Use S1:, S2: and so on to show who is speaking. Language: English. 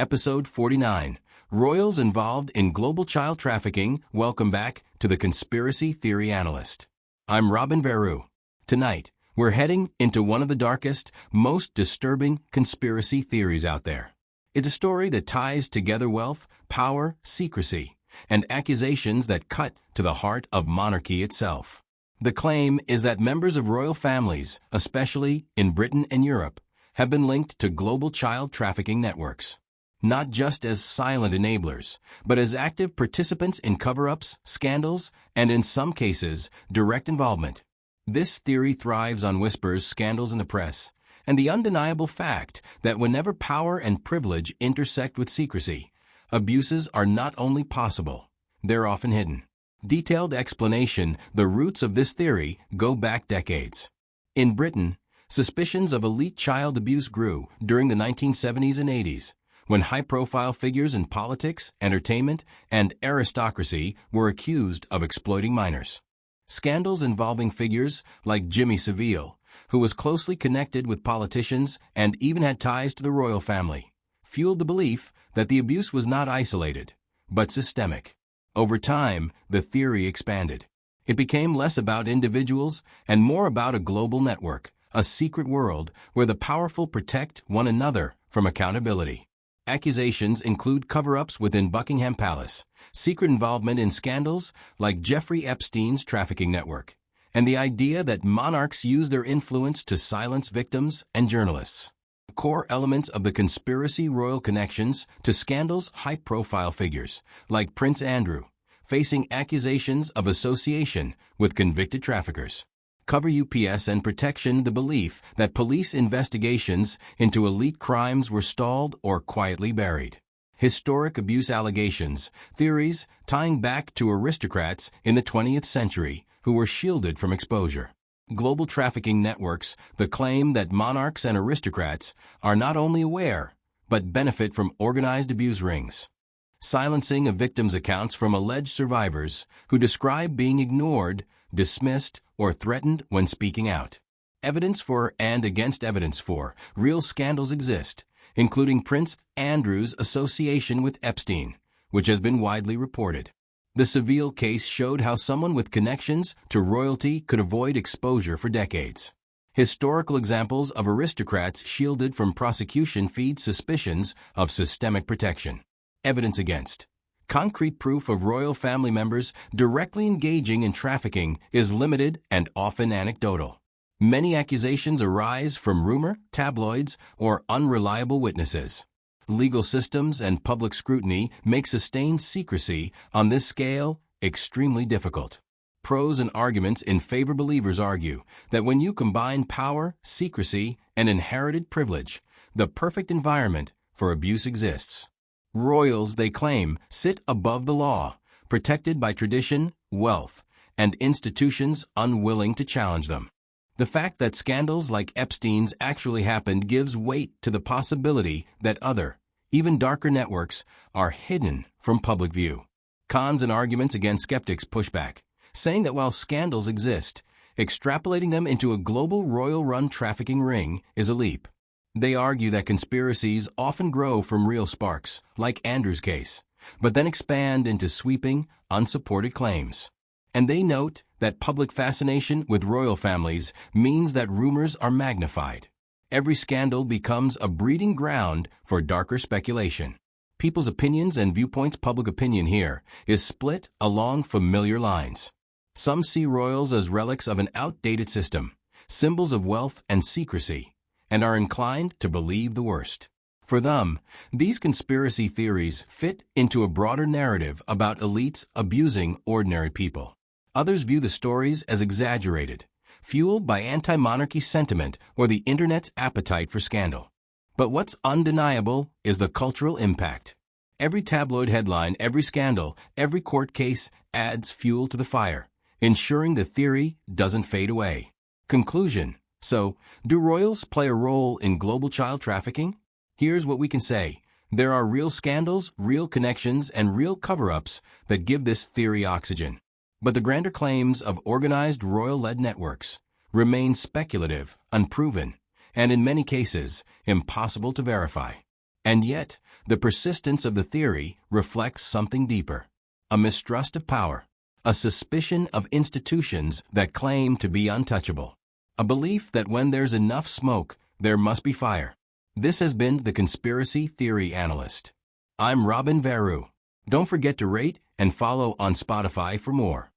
S1: Episode 49, Royals Involved in Global Child Trafficking. Welcome back to the Conspiracy Theory Analyst. I'm Robin Veru. Tonight, we're heading into one of the darkest, most disturbing conspiracy theories out there. It's a story that ties together wealth, power, secrecy, and accusations that cut to the heart of monarchy itself. The claim is that members of royal families, especially in Britain and Europe, have been linked to global child trafficking networks. Not just as silent enablers, but as active participants in cover-ups, scandals, and in some cases, direct involvement. This theory thrives on whispers, scandals in the press, and the undeniable fact that whenever power and privilege intersect with secrecy, abuses are not only possible, they're often hidden. Detailed explanation: the roots of this theory go back decades. In Britain, suspicions of elite child abuse grew during the 1970s and 80s, when high-profile figures in politics, entertainment, and aristocracy were accused of exploiting minors. Scandals involving figures like Jimmy Savile, who was closely connected with politicians and even had ties to the royal family, fueled the belief that the abuse was not isolated, but systemic. Over time, the theory expanded. It became less about individuals and more about a global network, a secret world where the powerful protect one another from accountability. Accusations include cover-ups within Buckingham Palace, secret involvement in scandals like Jeffrey Epstein's trafficking network, and the idea that monarchs use their influence to silence victims and journalists. Core elements of the conspiracy: royal connections to scandals, high-profile figures like Prince Andrew, facing accusations of association with convicted traffickers. Cover UPS and protection: the belief that police investigations into elite crimes were stalled or quietly buried. Historic abuse allegations, theories tying back to aristocrats in the 20th century who were shielded from exposure. Global trafficking networks: the claim that monarchs and aristocrats are not only aware, but benefit from organized abuse rings. Silencing of victims' accounts from alleged survivors who describe being ignored, dismissed, or threatened when speaking out. Evidence for and against evidence for real scandals exist, including Prince Andrew's association with Epstein, which has been widely reported. The Savile case showed how someone with connections to royalty could avoid exposure for decades. Historical examples of aristocrats shielded from prosecution feed suspicions of systemic protection. Evidence against. Concrete proof of royal family members directly engaging in trafficking is limited and often anecdotal. Many accusations arise from rumor, tabloids, or unreliable witnesses. Legal systems and public scrutiny make sustained secrecy on this scale extremely difficult. Pros and arguments in favor: believers argue that when you combine power, secrecy, and inherited privilege, the perfect environment for abuse exists. Royals, they claim, sit above the law, protected by tradition, wealth, and institutions unwilling to challenge them. The fact that scandals like Epstein's actually happened gives weight to the possibility that other, even darker networks are hidden from public view. Cons and arguments: against skeptics push back, saying that while scandals exist, extrapolating them into a global royal-run trafficking ring is a leap. They argue that conspiracies often grow from real sparks, like Andrew's case, but then expand into sweeping, unsupported claims. And they note that public fascination with royal families means that rumors are magnified. Every scandal becomes a breeding ground for darker speculation. People's opinions and viewpoints: public opinion here is split along familiar lines. Some see royals as relics of an outdated system, symbols of wealth and secrecy, and are inclined to believe the worst. For them, these conspiracy theories fit into a broader narrative about elites abusing ordinary people. Others view the stories as exaggerated, fueled by anti-monarchy sentiment or the internet's appetite for scandal. But what's undeniable is the cultural impact. Every tabloid headline, every scandal, every court case adds fuel to the fire, ensuring the theory doesn't fade away. Conclusion: so, do royals play a role in global child trafficking? Here's what we can say: there are real scandals, real connections, and real cover-ups that give this theory oxygen. But the grander claims of organized royal-led networks remain speculative, unproven, and in many cases, impossible to verify. And yet, the persistence of the theory reflects something deeper. A mistrust of power. A suspicion of institutions that claim to be untouchable. A belief that when there's enough smoke, there must be fire. This has been the Conspiracy Theory Analyst. I'm Robin Veru. Don't forget to rate and follow on Spotify for more.